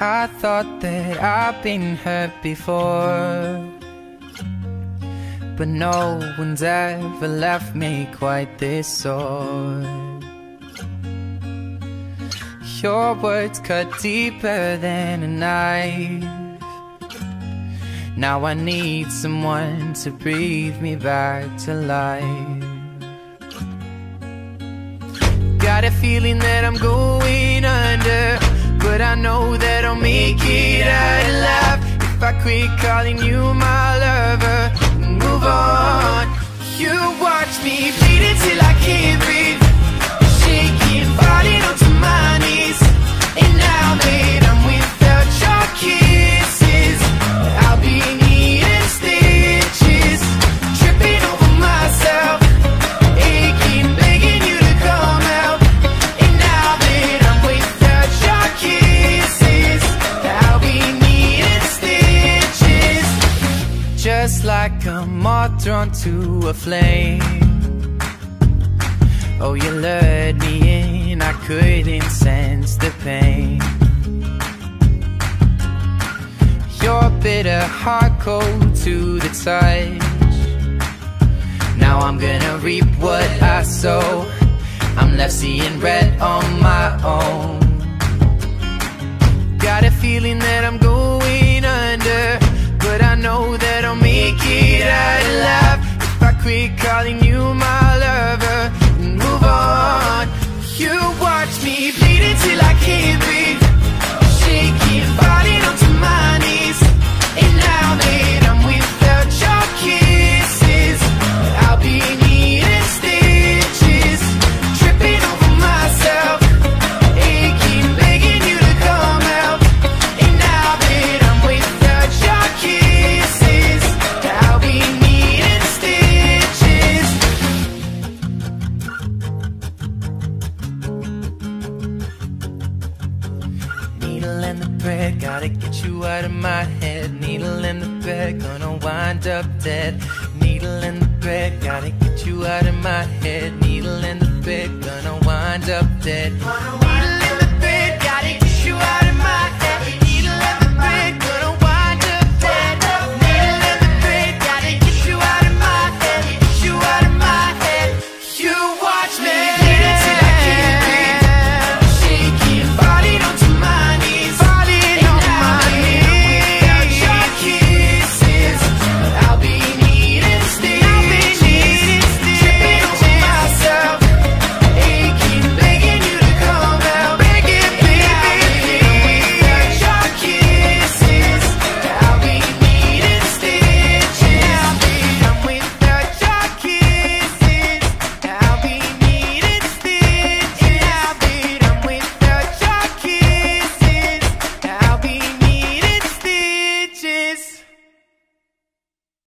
I thought that I've been hurt before, but no one's ever left me quite this sore. Your words cut deeper than a knife. Now I need someone to breathe me back to life. Got a feeling that I'm going under, but I know that I'll make it out alive if I quit calling you my lover and move on. You watch me bleed until I can't breathe, shaking, falling onto my knees. And now that I'm without your kisses, I'll be needing stitches, tripping over myself, aching, begging you to come out. And now that I'm without your kisses, I'll be needing stitches, just like a moth drawn to a flame. Oh, you lured me in, I couldn't sense the pain. Your bitter heart cold to the touch. Now I'm gonna reap what I sow. I'm left seeing red on my own. Got a feeling that I'm going under, but I know that I'll make it out alive if I quit calling you my lover and move on. You watch me bleed until I can't breathe, shaking, falling onto my knees. And now that I'm without your kisses, I'll be needing stitches, tripping over myself, aching, begging you to come out. And now that I'm without your kisses, I'll be needing stitches. Needle and the thread, gotta get you out of my head. Needle and the thread, gonna wind up dead. Needle and the thread, gotta get you out of my head. Needle and the thread, gonna wind up dead.